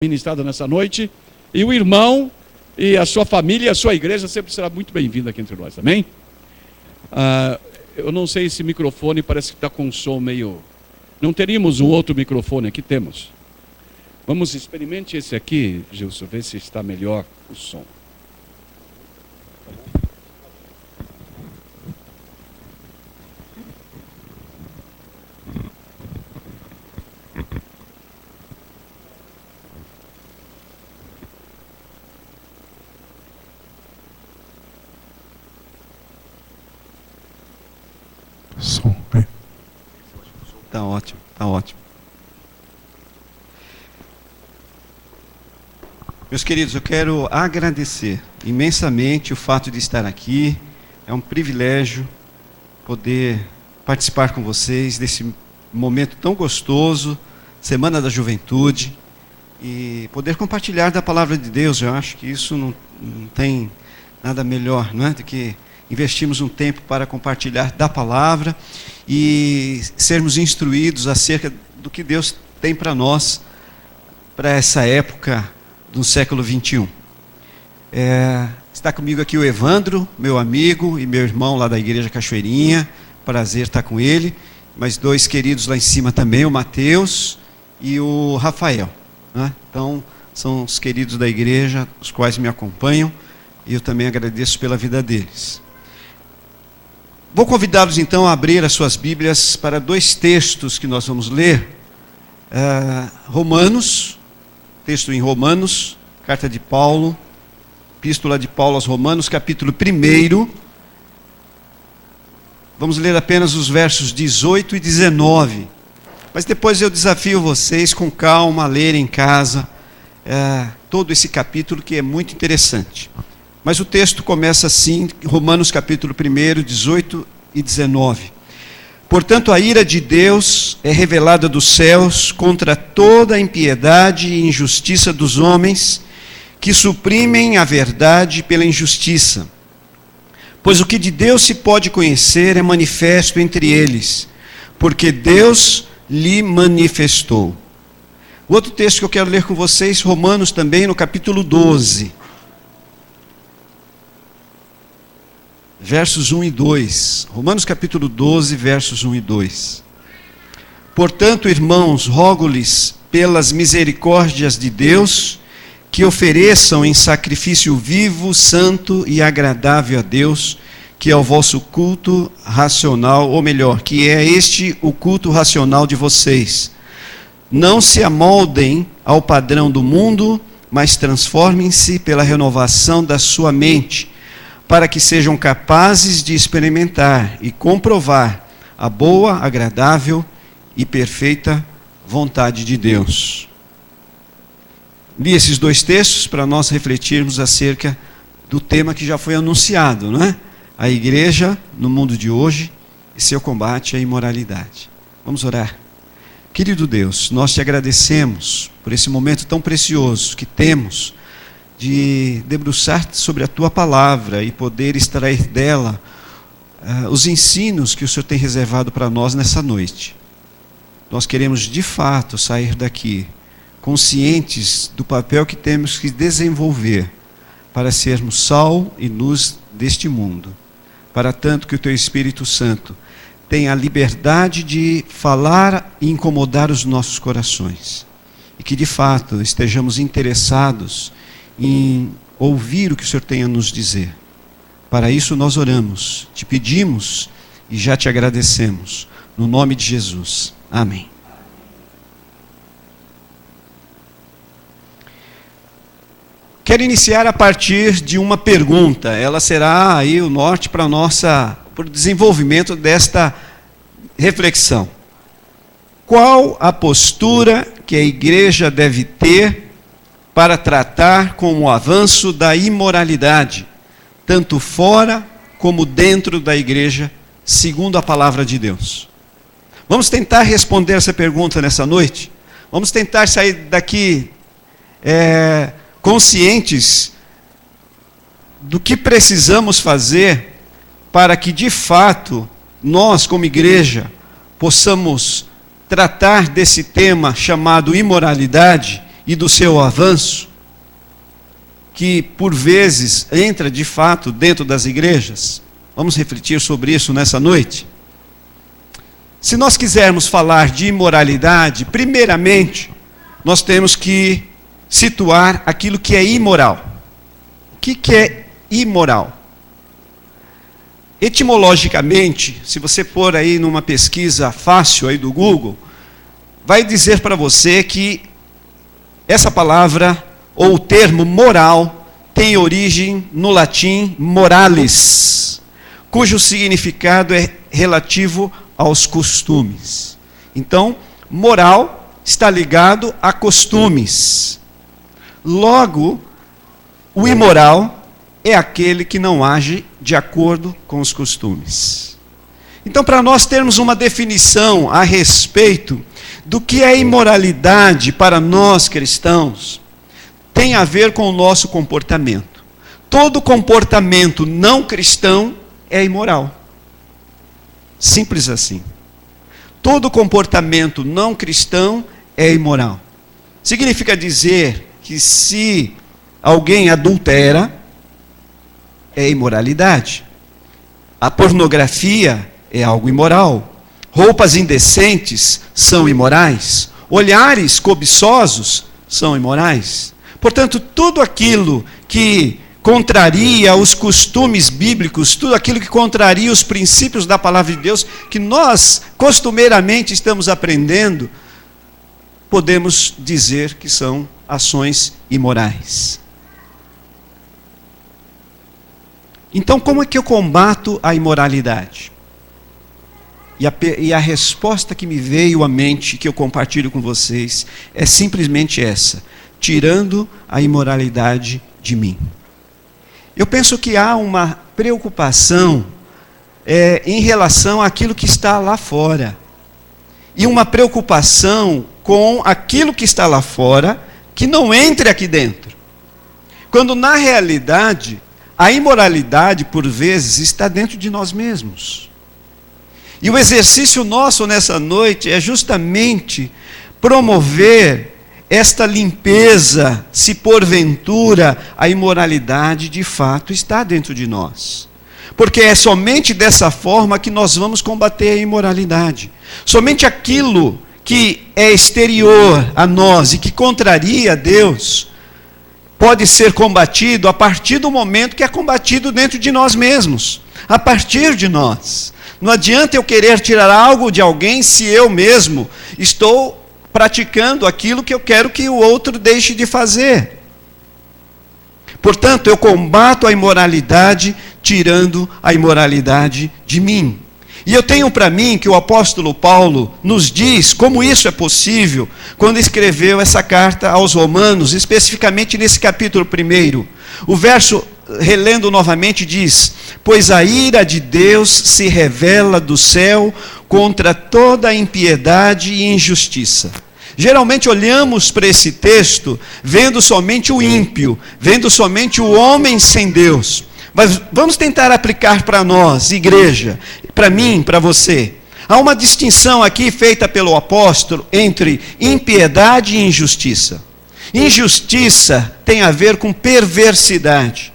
ministrada nessa noite, e o irmão e a sua família e a sua igreja sempre será muito bem-vindo aqui entre nós, amém? Eu não sei, esse microfone parece que está com um som meio... Não teríamos um outro microfone aqui? Temos. Vamos, experimente esse aqui, Gilson, ver se está melhor o som. Som, né? Tá ótimo, tá ótimo. Meus queridos, eu quero agradecer imensamente o fato de estar aqui. É um privilégio poder participar com vocês desse momento tão gostoso, Semana da Juventude, e poder compartilhar da palavra de Deus. Eu acho que isso não tem nada melhor, não é, do que investirmos um tempo para compartilhar da palavra e sermos instruídos acerca do que Deus tem para nós, para essa época do século 21. Está comigo aqui o Evandro, meu amigo e meu irmão lá da Igreja Cachoeirinha. Prazer estar com ele. Mais dois queridos lá em cima também, o Mateus e o Rafael, né? Então, são os queridos da igreja, os quais me acompanham, e eu também agradeço pela vida deles. Vou convidá-los então a abrir as suas Bíblias para dois textos que nós vamos ler. Romanos, texto em Romanos, carta de Paulo, epístola de Paulo aos Romanos, capítulo 1. Vamos ler apenas os versos 18 e 19. Mas depois eu desafio vocês com calma a ler em casa todo esse capítulo, que é muito interessante. Mas o texto começa assim, Romanos capítulo 1, 18 e 19. Portanto, a ira de Deus é revelada dos céus contra toda a impiedade e injustiça dos homens, que suprimem a verdade pela injustiça. Pois o que de Deus se pode conhecer é manifesto entre eles, porque Deus lhe manifestou. O outro texto que eu quero ler com vocês, Romanos também, no capítulo 12. Versos 1 e 2. Romanos capítulo 12, versos 1 e 2. Portanto, irmãos, rogo-lhes pelas misericórdias de Deus, que ofereçam em sacrifício vivo, santo e agradável a Deus, que é o vosso culto racional, ou melhor, que é este o culto racional de vocês. Não se amoldem ao padrão do mundo, mas transformem-se pela renovação da sua mente, para que sejam capazes de experimentar e comprovar a boa, agradável e perfeita vontade de Deus. Li esses dois textos para nós refletirmos acerca do tema que já foi anunciado, não é? A igreja no mundo de hoje e seu combate à imoralidade. Vamos orar. Querido Deus, nós te agradecemos por esse momento tão precioso que temos de debruçar sobre a tua palavra e poder extrair dela os ensinos que o Senhor tem reservado para nós nessa noite. Nós queremos de fato sair daqui conscientes do papel que temos que desenvolver para sermos sal e luz deste mundo, para tanto que o teu Espírito Santo tenha a liberdade de falar e incomodar os nossos corações, e que de fato estejamos interessados em ouvir o que o Senhor tem a nos dizer. Para isso nós oramos, te pedimos e já te agradecemos, no nome de Jesus. Amém. Quero iniciar a partir de uma pergunta. Ela será aí o norte para o desenvolvimento desta reflexão. Qual a postura que a igreja deve ter para tratar com o avanço da imoralidade, tanto fora como dentro da igreja, segundo a palavra de Deus? Vamos tentar responder essa pergunta nessa noite? Vamos tentar sair daqui conscientes do que precisamos fazer para que, de fato, nós, como igreja, possamos tratar desse tema chamado imoralidade e do seu avanço, que por vezes entra de fato dentro das igrejas. Vamos refletir sobre isso nessa noite. Se nós quisermos falar de imoralidade, primeiramente, nós temos que situar aquilo que é imoral. O que é imoral? Etimologicamente, se você for aí numa pesquisa fácil aí do Google, vai dizer para você que essa palavra, ou o termo moral, tem origem no latim moralis, cujo significado é relativo aos costumes. Então, moral está ligado a costumes. Logo, o imoral é aquele que não age de acordo com os costumes. Então, para nós termos uma definição a respeito do que é imoralidade para nós cristãos, tem a ver com o nosso comportamento. Todo comportamento não cristão é imoral. Simples assim. Todo comportamento não cristão é imoral. Significa dizer que se alguém adultera, é imoralidade. A pornografia é algo imoral. Roupas indecentes são imorais. Olhares cobiçosos são imorais. Portanto, tudo aquilo que contraria os costumes bíblicos, tudo aquilo que contraria os princípios da palavra de Deus, que nós costumeiramente estamos aprendendo, podemos dizer que são ações imorais. Então, como é que eu combato a imoralidade? E a resposta que me veio à mente, que eu compartilho com vocês, é simplesmente essa: tirando a imoralidade de mim. Eu penso que há uma preocupação em relação àquilo que está lá fora. E uma preocupação com aquilo que está lá fora, que não entre aqui dentro. Quando na realidade, a imoralidade, por vezes, está dentro de nós mesmos. E o exercício nosso nessa noite é justamente promover esta limpeza, se porventura a imoralidade de fato está dentro de nós. Porque é somente dessa forma que nós vamos combater a imoralidade. Somente aquilo que é exterior a nós e que contraria a Deus pode ser combatido a partir do momento que é combatido dentro de nós mesmos, a partir de nós. Não adianta eu querer tirar algo de alguém se eu mesmo estou praticando aquilo que eu quero que o outro deixe de fazer. Portanto, eu combato a imoralidade tirando a imoralidade de mim. E eu tenho para mim que o apóstolo Paulo nos diz como isso é possível quando escreveu essa carta aos Romanos, especificamente nesse capítulo 1. O verso, relendo novamente, diz: pois a ira de Deus se revela do céu contra toda impiedade e injustiça. Geralmente olhamos para esse texto vendo somente o ímpio, vendo somente o homem sem Deus. Mas vamos tentar aplicar para nós, igreja, para mim, para você. Há uma distinção aqui feita pelo apóstolo entre impiedade e injustiça. Injustiça tem a ver com perversidade.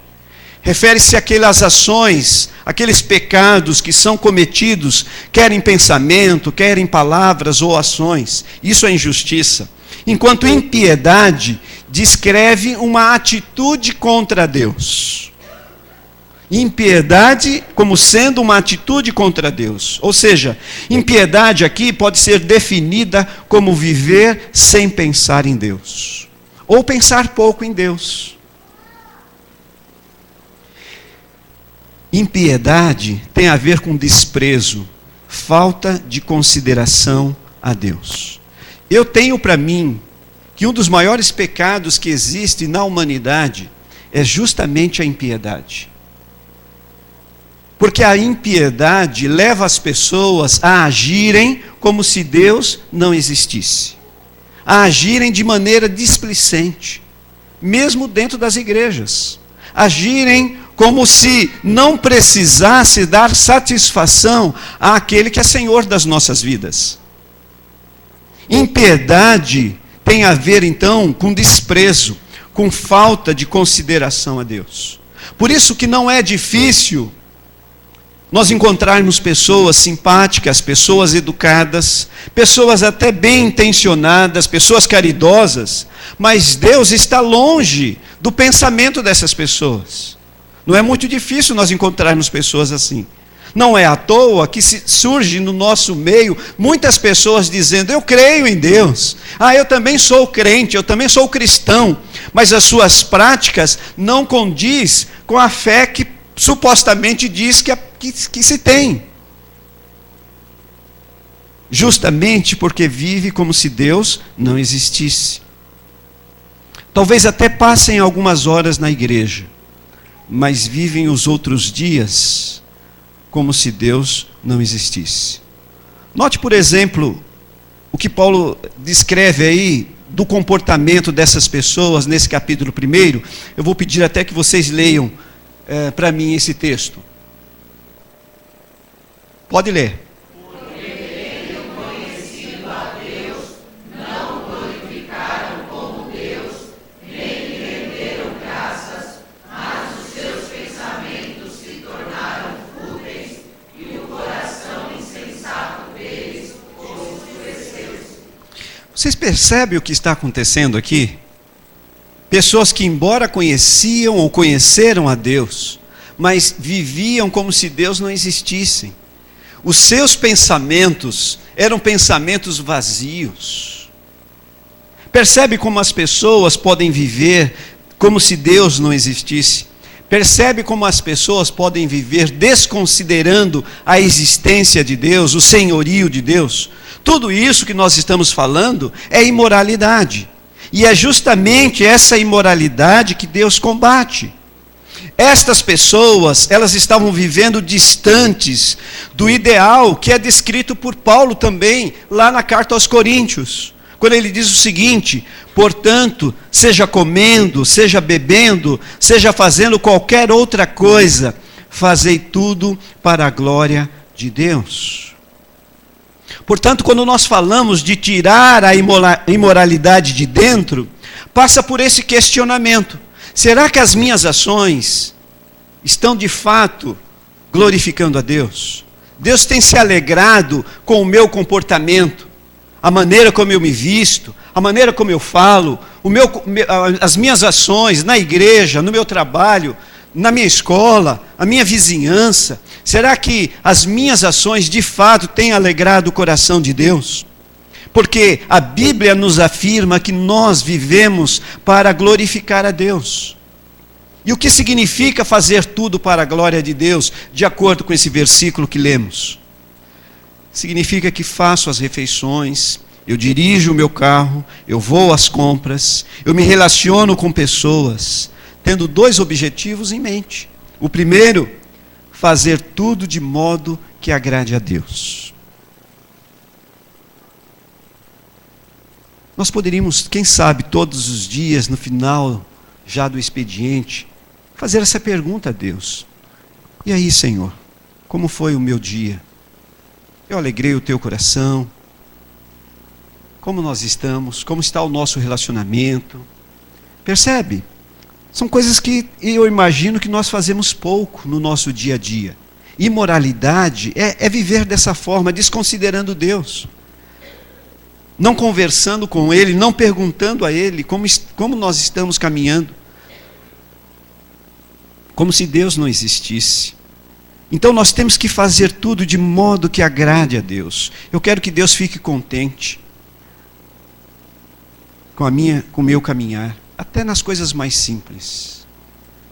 Refere-se àquelas ações, aqueles pecados que são cometidos, quer em pensamento, quer em palavras ou ações. Isso é injustiça. Enquanto impiedade descreve uma atitude contra Deus. Impiedade como sendo uma atitude contra Deus. Ou seja, impiedade aqui pode ser definida como viver sem pensar em Deus. Ou pensar pouco em Deus. Impiedade tem a ver com desprezo, falta de consideração a Deus. Eu tenho para mim que um dos maiores pecados que existe na humanidade é justamente a impiedade. Porque a impiedade leva as pessoas a agirem como se Deus não existisse. A agirem de maneira displicente, mesmo dentro das igrejas. Agirem como se não precisasse dar satisfação àquele que é Senhor das nossas vidas. Impiedade tem a ver então com desprezo, com falta de consideração a Deus. Por isso que não é difícil nós encontrarmos pessoas simpáticas, pessoas educadas, pessoas até bem intencionadas, pessoas caridosas, mas Deus está longe do pensamento dessas pessoas. Não é muito difícil nós encontrarmos pessoas assim. Não é à toa que surge no nosso meio muitas pessoas dizendo: eu creio em Deus, eu também sou crente, eu também sou cristão, mas as suas práticas não condiz com a fé que supostamente diz que se tem. Justamente porque vive como se Deus não existisse. Talvez até passem algumas horas na igreja, mas vivem os outros dias como se Deus não existisse. Note, por exemplo, o que Paulo descreve aí do comportamento dessas pessoas nesse capítulo 1. Eu vou pedir até que vocês leiam para mim esse texto. Pode ler. Porque tendo conhecido a Deus, não o glorificaram como Deus, nem lhe renderam graças, mas os seus pensamentos se tornaram fúteis, e o coração insensato deles obscureceu. Vocês percebem o que está acontecendo aqui? Pessoas que, embora conheciam ou conheceram a Deus, mas viviam como se Deus não existisse. Os seus pensamentos eram pensamentos vazios. Percebe como as pessoas podem viver como se Deus não existisse? Percebe como as pessoas podem viver desconsiderando a existência de Deus, o senhorio de Deus? Tudo isso que nós estamos falando é imoralidade. E é justamente essa imoralidade que Deus combate. Estas pessoas, elas estavam vivendo distantes do ideal que é descrito por Paulo também, lá na carta aos Coríntios. Quando ele diz o seguinte: portanto, seja comendo, seja bebendo, seja fazendo qualquer outra coisa, fazei tudo para a glória de Deus. Portanto, quando nós falamos de tirar a imoralidade de dentro, passa por esse questionamento: será que as minhas ações estão de fato glorificando a Deus? Deus tem se alegrado com o meu comportamento, a maneira como eu me visto, a maneira como eu falo, as minhas ações na igreja, no meu trabalho, na minha escola, a minha vizinhança? Será que as minhas ações de fato têm alegrado o coração de Deus? Porque a Bíblia nos afirma que nós vivemos para glorificar a Deus. E o que significa fazer tudo para a glória de Deus, de acordo com esse versículo que lemos? Significa que faço as refeições, eu dirijo o meu carro, eu vou às compras, eu me relaciono com pessoas, tendo 2 objetivos em mente. O primeiro, fazer tudo de modo que agrade a Deus. Nós poderíamos, quem sabe, todos os dias, no final já do expediente, fazer essa pergunta a Deus: e aí, Senhor, como foi o meu dia? Eu alegrei o teu coração? Como nós estamos? Como está o nosso relacionamento? Percebe? São coisas que eu imagino que nós fazemos pouco no nosso dia a dia. Imoralidade é viver dessa forma, desconsiderando Deus. Não conversando com Ele, não perguntando a Ele como nós estamos caminhando. Como se Deus não existisse. Então nós temos que fazer tudo de modo que agrade a Deus. Eu quero que Deus fique contente com o meu caminhar, até nas coisas mais simples.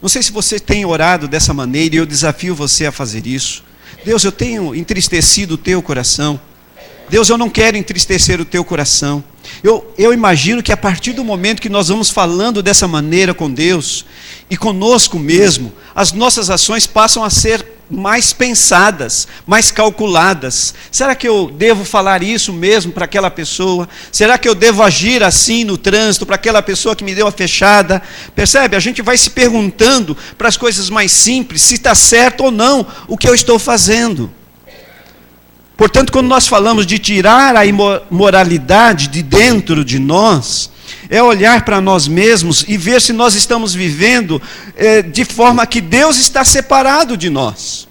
Não sei se você tem orado dessa maneira, e eu desafio você a fazer isso. Deus, eu tenho entristecido o teu coração. Deus, eu não quero entristecer o teu coração. Eu imagino que a partir do momento que nós vamos falando dessa maneira com Deus, e conosco mesmo, as nossas ações passam a ser mais pensadas, mais calculadas. Será que eu devo falar isso mesmo para aquela pessoa? Será que eu devo agir assim no trânsito para aquela pessoa que me deu a fechada? Percebe? A gente vai se perguntando para as coisas mais simples, se está certo ou não o que eu estou fazendo. Portanto, quando nós falamos de tirar a imoralidade de dentro de nós, é olhar para nós mesmos e ver se nós estamos vivendo de forma que Deus está separado de nós.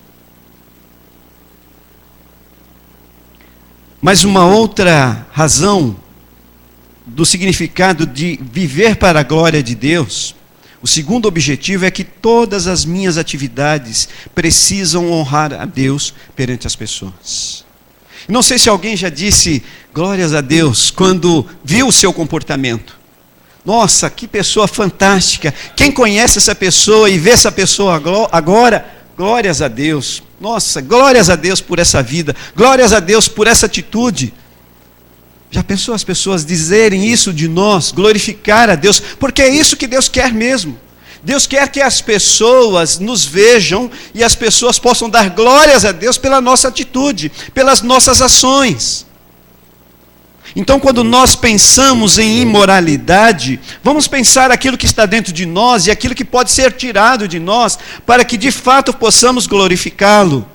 Mas uma outra razão do significado de viver para a glória de Deus, o segundo objetivo é que todas as minhas atividades precisam honrar a Deus perante as pessoas. Não sei se alguém já disse glórias a Deus quando viu o seu comportamento. Nossa, que pessoa fantástica. Quem conhece essa pessoa e vê essa pessoa agora, glórias a Deus. Nossa, glórias a Deus por essa vida. Glórias a Deus por essa atitude. Já pensou as pessoas dizerem isso de nós, glorificar a Deus? Porque é isso que Deus quer mesmo. Deus quer que as pessoas nos vejam e as pessoas possam dar glórias a Deus pela nossa atitude, pelas nossas ações. Então, quando nós pensamos em imoralidade, vamos pensar aquilo que está dentro de nós e aquilo que pode ser tirado de nós, para que de fato possamos glorificá-lo.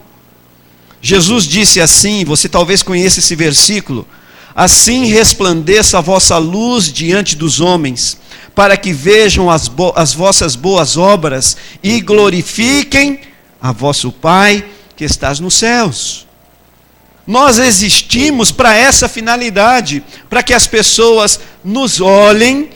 Jesus disse assim, você talvez conheça esse versículo: assim resplandeça a vossa luz diante dos homens, para que vejam as vossas boas obras e glorifiquem a vosso Pai que estás nos céus. Nós existimos para essa finalidade, para que as pessoas nos olhem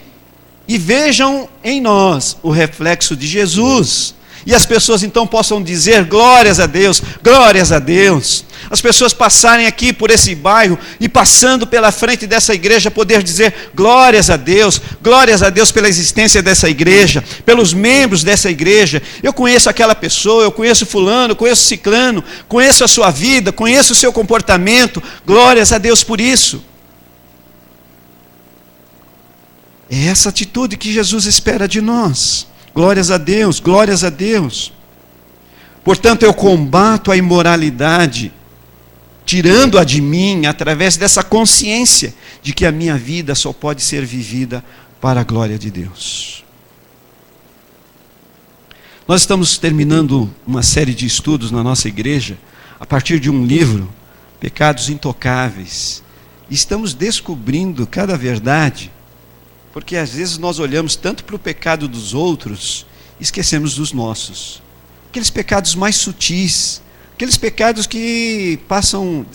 e vejam em nós o reflexo de Jesus. E as pessoas então possam dizer glórias a Deus, glórias a Deus. As pessoas passarem aqui por esse bairro e passando pela frente dessa igreja poder dizer glórias a Deus pela existência dessa igreja, pelos membros dessa igreja. Eu conheço aquela pessoa, eu conheço fulano, eu conheço ciclano, conheço a sua vida, conheço o seu comportamento, glórias a Deus por isso. É essa atitude que Jesus espera de nós. Glórias a Deus, glórias a Deus. Portanto, eu combato a imoralidade, tirando-a de mim através dessa consciência de que a minha vida só pode ser vivida para a glória de Deus. Nós estamos terminando uma série de estudos na nossa igreja, a partir de um livro, Pecados Intocáveis. E estamos descobrindo cada verdade, porque às vezes nós olhamos tanto para o pecado dos outros e esquecemos dos nossos. Aqueles pecados mais sutis, aqueles pecados que passam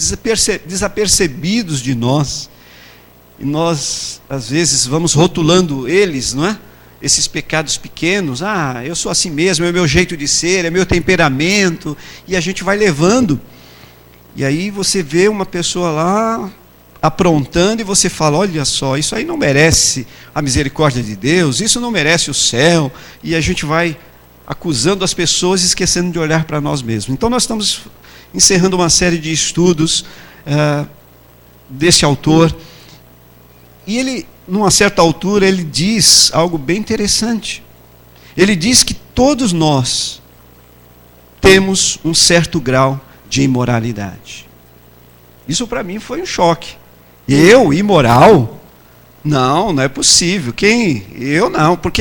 desapercebidos de nós. E nós, às vezes, vamos rotulando eles, não é? Esses pecados pequenos. Ah, eu sou assim mesmo, é o meu jeito de ser, é meu temperamento. E a gente vai levando. E aí você vê uma pessoa lá aprontando e você fala, olha só, isso aí não merece a misericórdia de Deus, isso não merece o céu, e a gente vai acusando as pessoas e esquecendo de olhar para nós mesmos. Então nós estamos encerrando uma série de estudos desse autor, e ele, numa certa altura, ele diz algo bem interessante. Ele diz que todos nós temos um certo grau de imoralidade. Isso para mim foi um choque. Eu, imoral? Não, não é possível. Quem? Eu não, porque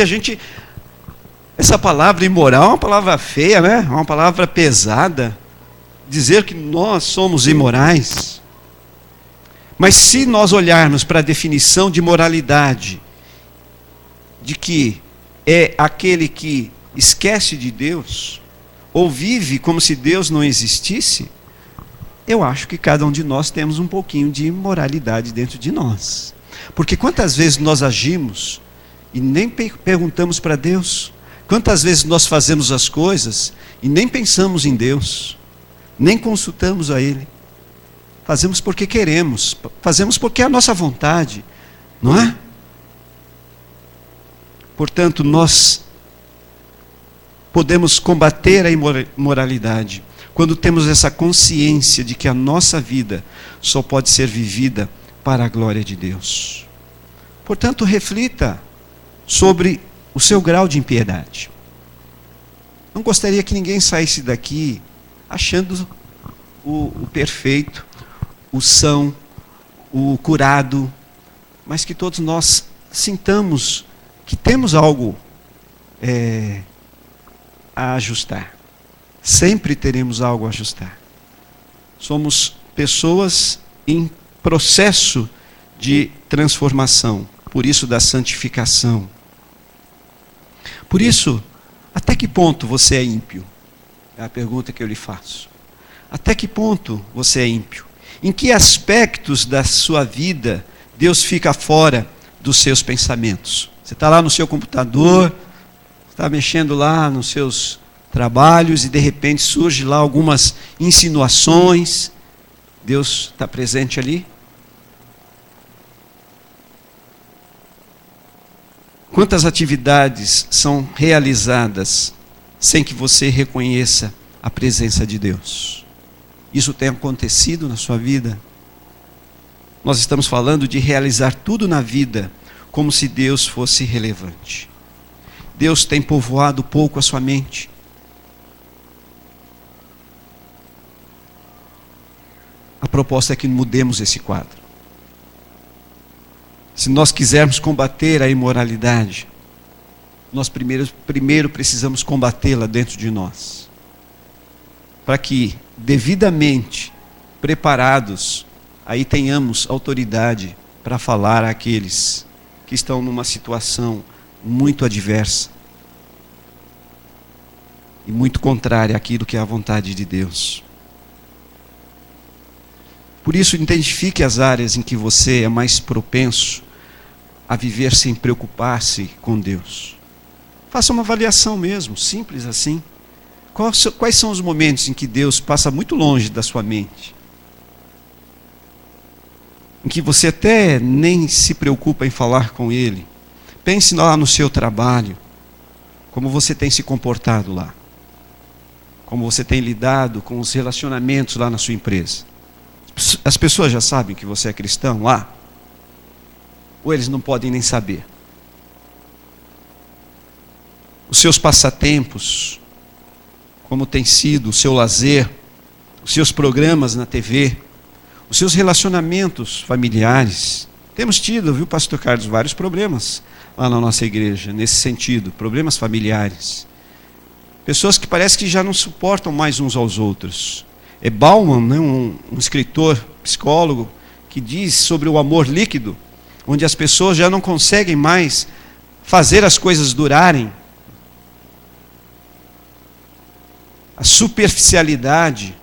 essa palavra imoral é uma palavra feia, né? É uma palavra pesada. Dizer que nós somos imorais. Mas se nós olharmos para a definição de moralidade, de que é aquele que esquece de Deus, ou vive como se Deus não existisse, eu acho que cada um de nós temos um pouquinho de imoralidade dentro de nós. Porque quantas vezes nós agimos e nem perguntamos para Deus? Quantas vezes nós fazemos as coisas e nem pensamos em Deus? Nem consultamos a Ele? Fazemos porque queremos, fazemos porque é a nossa vontade, não é? Portanto, nós podemos combater a imoralidade quando temos essa consciência de que a nossa vida só pode ser vivida para a glória de Deus. Portanto, reflita sobre o seu grau de impiedade. Não gostaria que ninguém saísse daqui achando o perfeito, o são, o curado, mas que todos nós sintamos que temos algo a ajustar. Sempre teremos algo a ajustar. Somos pessoas em processo de transformação, por isso da santificação. Por isso, até que ponto você é ímpio? É a pergunta que eu lhe faço. Até que ponto você é ímpio? Em que aspectos da sua vida Deus fica fora dos seus pensamentos? Você está lá no seu computador, está mexendo lá nos seus trabalhos e de repente surge lá algumas insinuações. Deus está presente ali? Quantas atividades são realizadas sem que você reconheça a presença de Deus? Isso tem acontecido na sua vida? Nós estamos falando de realizar tudo na vida como se Deus fosse relevante. Deus tem povoado pouco a sua mente. A proposta é que mudemos esse quadro. Se nós quisermos combater a imoralidade, nós primeiro precisamos combatê-la dentro de nós. Para que, devidamente preparados, aí tenhamos autoridade para falar àqueles que estão numa situação muito adversa e muito contrária àquilo que é a vontade de Deus. Por isso, identifique as áreas em que você é mais propenso a viver sem preocupar-se com Deus. Faça uma avaliação mesmo, simples assim. Quais são os momentos em que Deus passa muito longe da sua mente? Em que você até nem se preocupa em falar com Ele. Pense lá no seu trabalho, como você tem se comportado lá. Como você tem lidado com os relacionamentos lá na sua empresa. As pessoas já sabem que você é cristão lá? Ou eles não podem nem saber? Os seus passatempos, como tem sido o seu lazer, os seus programas na TV, os seus relacionamentos familiares. Temos tido, viu, pastor Carlos, vários problemas lá na nossa igreja, nesse sentido, problemas familiares. Pessoas que parece que já não suportam mais uns aos outros. É Bauman, né, um escritor, psicólogo, que diz sobre o amor líquido, onde as pessoas já não conseguem mais fazer as coisas durarem. A superficialidade,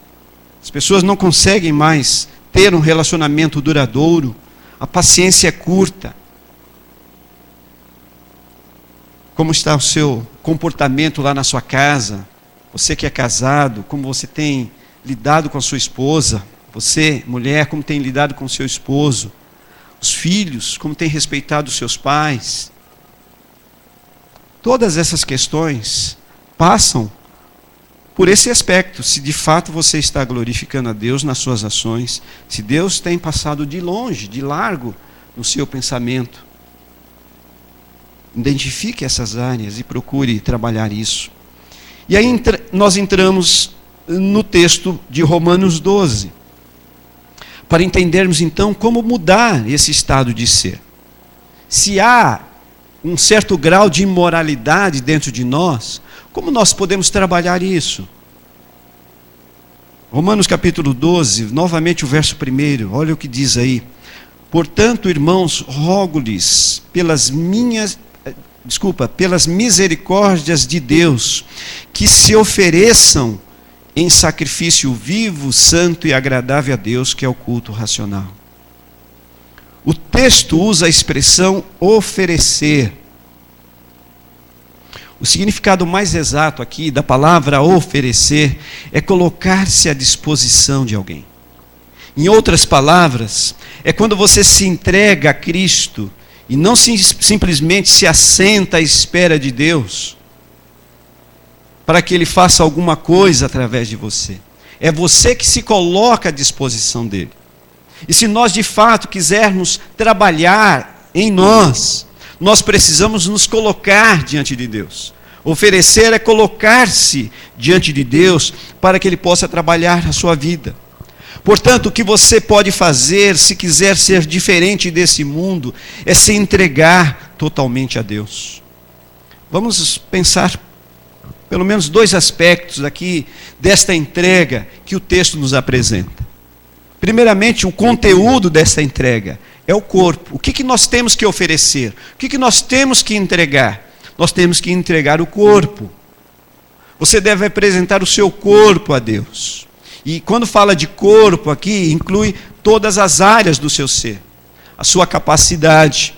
as pessoas não conseguem mais ter um relacionamento duradouro, a paciência é curta. Como está o seu comportamento lá na sua casa? Você que é casado, como você tem lidado com a sua esposa? Você, mulher, como tem lidado com o seu esposo? Os filhos, como tem respeitado os seus pais? Todas essas questões passam por esse aspecto, se de fato você está glorificando a Deus nas suas ações, se Deus tem passado de longe, de largo no seu pensamento. Identifique essas áreas e procure trabalhar isso. E aí nós entramos no texto de Romanos 12, para entendermos então como mudar esse estado de ser. Se há um certo grau de imoralidade dentro de nós, como nós podemos trabalhar isso? Romanos capítulo 12, novamente o verso 1, olha o que diz aí. Portanto, irmãos, rogo-lhes pelas misericórdias de Deus, que se ofereçam em sacrifício vivo, santo e agradável a Deus, que é o culto racional. O texto usa a expressão oferecer. O significado mais exato aqui da palavra oferecer é colocar-se à disposição de alguém. Em outras palavras, é quando você se entrega a Cristo e não simplesmente se assenta à espera de Deus para que Ele faça alguma coisa através de você. É você que se coloca à disposição dEle. E se nós de fato quisermos trabalhar em nós, nós precisamos nos colocar diante de Deus. Oferecer é colocar-se diante de Deus para que Ele possa trabalhar na sua vida. Portanto, o que você pode fazer, se quiser ser diferente desse mundo, é se entregar totalmente a Deus. Vamos pensar pelo menos 2 aspectos aqui desta entrega que o texto nos apresenta. Primeiramente, o conteúdo dessa entrega é o corpo. O que nós temos que oferecer? O que nós temos que entregar? Nós temos que entregar o corpo. Você deve apresentar o seu corpo a Deus. E quando fala de corpo aqui, inclui todas as áreas do seu ser. A sua capacidade,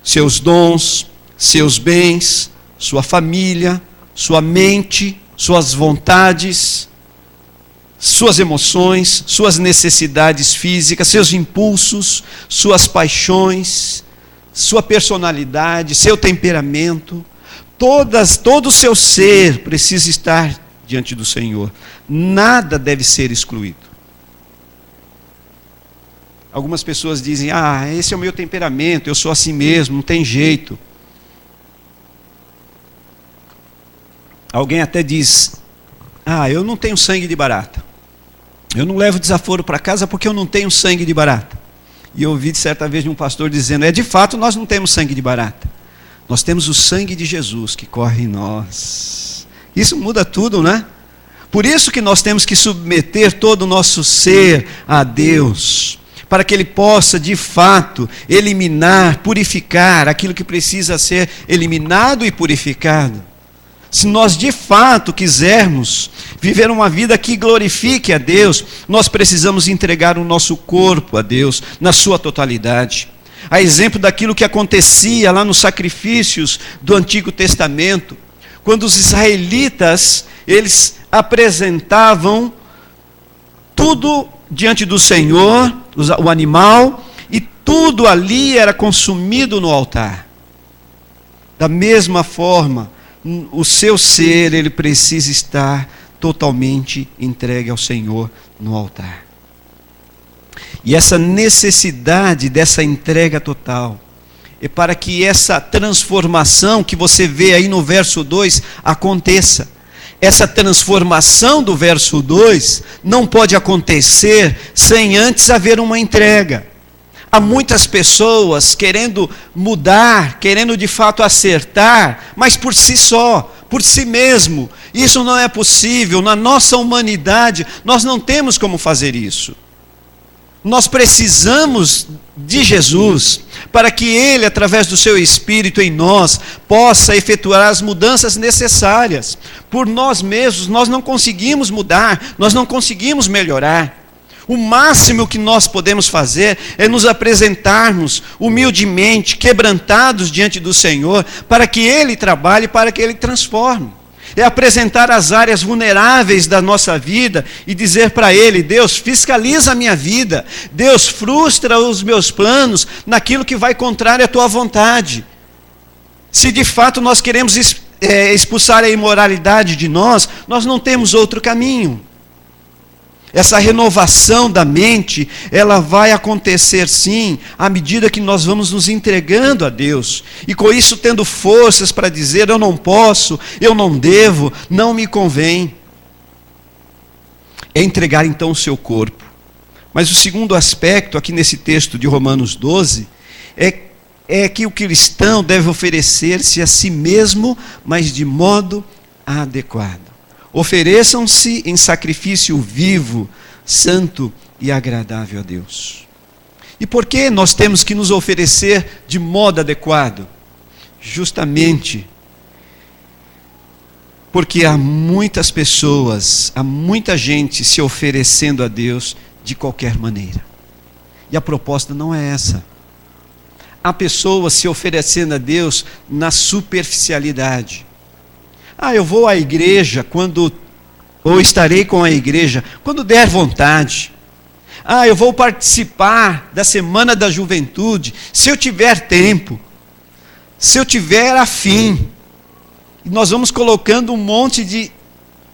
seus dons, seus bens, sua família, sua mente, suas vontades, suas emoções, suas necessidades físicas, seus impulsos, suas paixões, sua personalidade, seu temperamento, todo o seu ser precisa estar diante do Senhor. Nada deve ser excluído. Algumas pessoas dizem, esse é o meu temperamento, eu sou assim mesmo, não tem jeito. Alguém até diz, eu não tenho sangue de barata. Eu não levo desaforo para casa porque eu não tenho sangue de barata. E eu ouvi certa vez de um pastor dizendo, de fato nós não temos sangue de barata. Nós temos o sangue de Jesus que corre em nós. Isso muda tudo, né? Por isso que nós temos que submeter todo o nosso ser a Deus, para que Ele possa de fato eliminar, purificar aquilo que precisa ser eliminado e purificado. Se nós de fato quisermos viver uma vida que glorifique a Deus, nós precisamos entregar o nosso corpo a Deus na sua totalidade. A exemplo daquilo que acontecia lá nos sacrifícios do Antigo Testamento, quando os israelitas, eles apresentavam tudo diante do Senhor, o animal, e tudo ali era consumido no altar. Da mesma forma, o seu ser, ele precisa estar totalmente entregue ao Senhor no altar. E essa necessidade dessa entrega total é para que essa transformação que você vê aí no verso 2 aconteça. Essa transformação do verso 2 não pode acontecer sem antes haver uma entrega. Há muitas pessoas querendo mudar, querendo de fato acertar, mas por si só, por si mesmo. Isso não é possível. Na nossa humanidade, nós não temos como fazer isso. Nós precisamos de Jesus, para que Ele, através do seu Espírito em nós, possa efetuar as mudanças necessárias. Por nós mesmos, nós não conseguimos mudar, nós não conseguimos melhorar. O máximo que nós podemos fazer é nos apresentarmos humildemente, quebrantados diante do Senhor, para que Ele trabalhe, para que Ele transforme. É apresentar as áreas vulneráveis da nossa vida e dizer para Ele, Deus, fiscaliza a minha vida. Deus, frustra os meus planos naquilo que vai contrário à Tua vontade. Se de fato nós queremos expulsar a imoralidade de nós, nós não temos outro caminho. Essa renovação da mente, ela vai acontecer sim, à medida que nós vamos nos entregando a Deus. E com isso tendo forças para dizer, eu não posso, eu não devo, não me convém. É entregar então o seu corpo. Mas o segundo aspecto aqui nesse texto de Romanos 12, é que o cristão deve oferecer-se a si mesmo, mas de modo adequado. Ofereçam-se em sacrifício vivo, santo e agradável a Deus. E por que nós temos que nos oferecer de modo adequado? Justamente porque há muitas pessoas, há muita gente se oferecendo a Deus de qualquer maneira. E a proposta não é essa. Há pessoas se oferecendo a Deus na superficialidade. Eu vou à igreja ou estarei com a igreja quando der vontade. Eu vou participar da semana da juventude, se eu tiver tempo, se eu tiver afim. E nós vamos colocando um monte de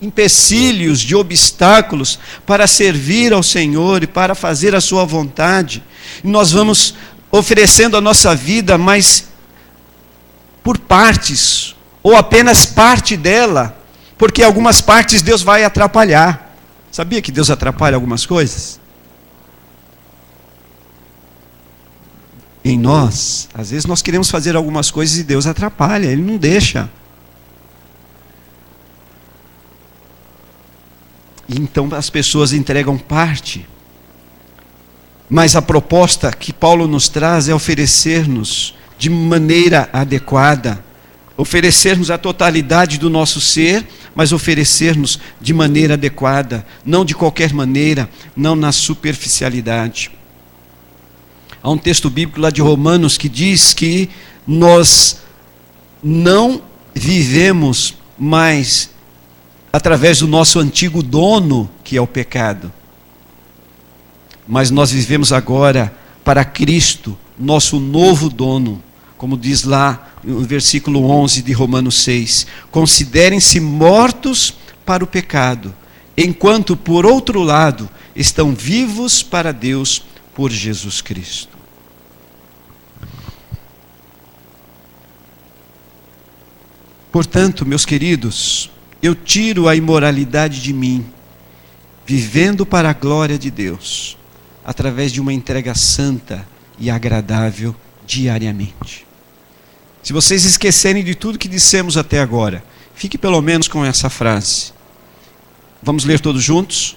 empecilhos, de obstáculos para servir ao Senhor e para fazer a sua vontade. E nós vamos oferecendo a nossa vida, mas por partes, ou apenas parte dela, porque algumas partes Deus vai atrapalhar. Sabia que Deus atrapalha algumas coisas? Em nós, às vezes nós queremos fazer algumas coisas e Deus atrapalha, Ele não deixa. E então as pessoas entregam parte. Mas a proposta que Paulo nos traz é oferecer-nos de maneira adequada, oferecer-nos a totalidade do nosso ser, mas oferecer-nos de maneira adequada, não de qualquer maneira, não na superficialidade. Há um texto bíblico lá de Romanos que diz que nós não vivemos mais através do nosso antigo dono, que é o pecado, mas nós vivemos agora para Cristo, nosso novo dono, como diz lá no versículo 11 de Romanos 6. Considerem-se mortos para o pecado, enquanto, por outro lado, estão vivos para Deus por Jesus Cristo. Portanto, meus queridos, eu tiro a imoralidade de mim, vivendo para a glória de Deus, através de uma entrega santa e agradável diariamente. Se vocês esquecerem de tudo que dissemos até agora, fique pelo menos com essa frase. Vamos ler todos juntos?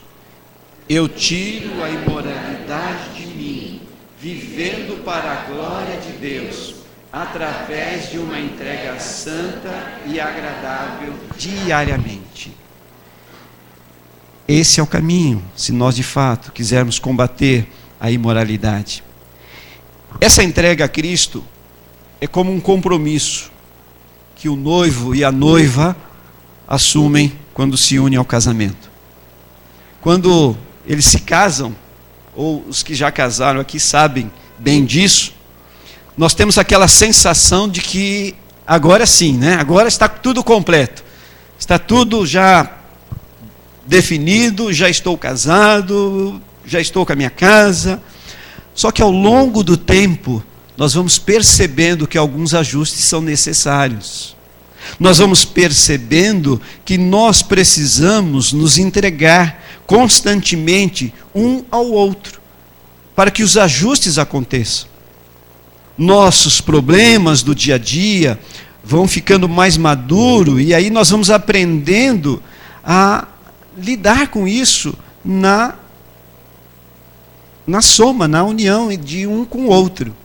Eu tiro a imoralidade de mim, vivendo para a glória de Deus, através de uma entrega santa e agradável diariamente. Esse é o caminho, se nós de fato quisermos combater a imoralidade. Essa entrega a Cristo é como um compromisso que o noivo e a noiva assumem quando se unem ao casamento. Quando eles se casam, ou os que já casaram aqui sabem bem disso, nós temos aquela sensação de que agora sim, né? Agora está tudo completo, está tudo já definido, já estou casado, já estou com a minha casa. Só que ao longo do tempo, nós vamos percebendo que alguns ajustes são necessários. Nós vamos percebendo que nós precisamos nos entregar constantemente um ao outro, para que os ajustes aconteçam. Nossos problemas do dia a dia vão ficando mais maduros, e aí nós vamos aprendendo a lidar com isso na soma, na união de um com o outro.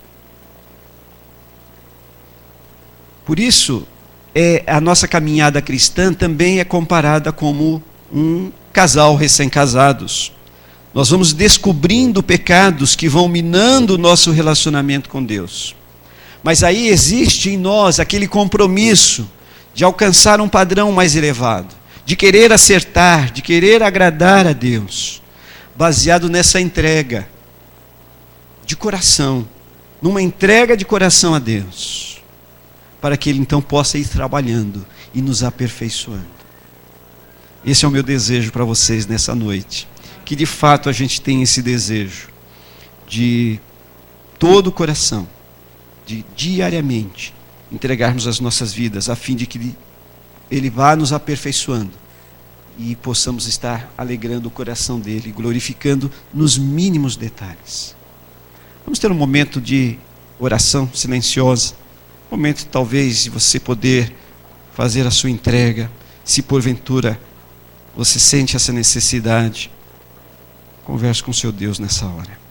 Por isso, a nossa caminhada cristã também é comparada como um casal recém-casados. Nós vamos descobrindo pecados que vão minando o nosso relacionamento com Deus. Mas aí existe em nós aquele compromisso de alcançar um padrão mais elevado, de querer acertar, de querer agradar a Deus, baseado nessa entrega de coração, numa entrega de coração a Deus, para que Ele então possa ir trabalhando e nos aperfeiçoando. Esse é o meu desejo para vocês nessa noite, que de fato a gente tenha esse desejo de todo o coração, de diariamente entregarmos as nossas vidas, a fim de que Ele vá nos aperfeiçoando e possamos estar alegrando o coração dEle, glorificando nos mínimos detalhes. Vamos ter um momento de oração silenciosa, um momento talvez de você poder fazer a sua entrega, se porventura você sente essa necessidade. Converse com seu Deus nessa hora.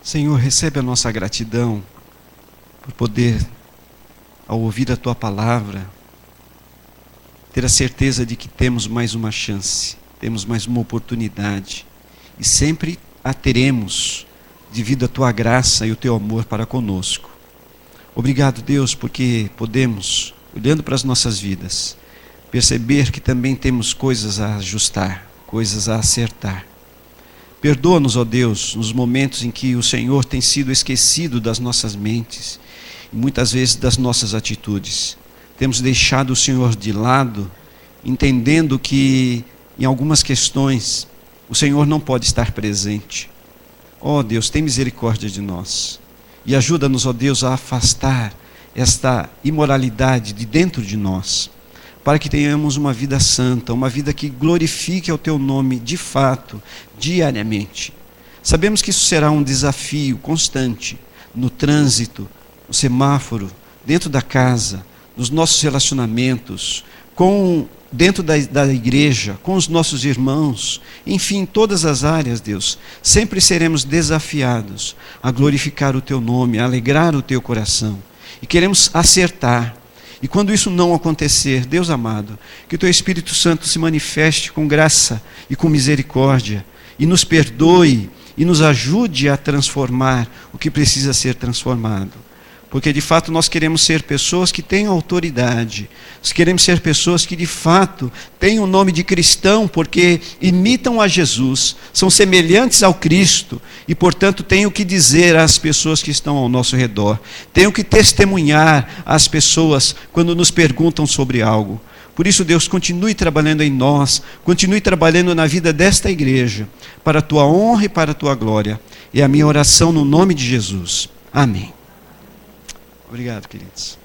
Senhor, recebe a nossa gratidão por poder, ao ouvir a Tua palavra, ter a certeza de que temos mais uma chance, temos mais uma oportunidade, e sempre a teremos devido à Tua graça e o Teu amor para conosco. Obrigado, Deus, porque podemos, olhando para as nossas vidas, perceber que também temos coisas a ajustar, coisas a acertar. Perdoa-nos, ó Deus, nos momentos em que o Senhor tem sido esquecido das nossas mentes e muitas vezes das nossas atitudes. Temos deixado o Senhor de lado, entendendo que em algumas questões o Senhor não pode estar presente. Ó Deus, tem misericórdia de nós e ajuda-nos, ó Deus, a afastar esta imoralidade de dentro de nós, para que tenhamos uma vida santa, uma vida que glorifique ao Teu nome de fato, diariamente. Sabemos que isso será um desafio constante no trânsito, no semáforo, dentro da casa, nos nossos relacionamentos, dentro da igreja, com os nossos irmãos, enfim, em todas as áreas, Deus. Sempre seremos desafiados a glorificar o Teu nome, a alegrar o Teu coração. E queremos acertar. E quando isso não acontecer, Deus amado, que o Teu Espírito Santo se manifeste com graça e com misericórdia, e nos perdoe, e nos ajude a transformar o que precisa ser transformado. Porque de fato nós queremos ser pessoas que tenham autoridade, nós queremos ser pessoas que de fato têm o nome de cristão, porque imitam a Jesus, são semelhantes ao Cristo, e portanto têm o que dizer às pessoas que estão ao nosso redor, têm o que testemunhar às pessoas quando nos perguntam sobre algo. Por isso, Deus, continue trabalhando em nós, continue trabalhando na vida desta igreja, para a Tua honra e para a Tua glória. É a minha oração no nome de Jesus. Amém. Obrigado, queridos.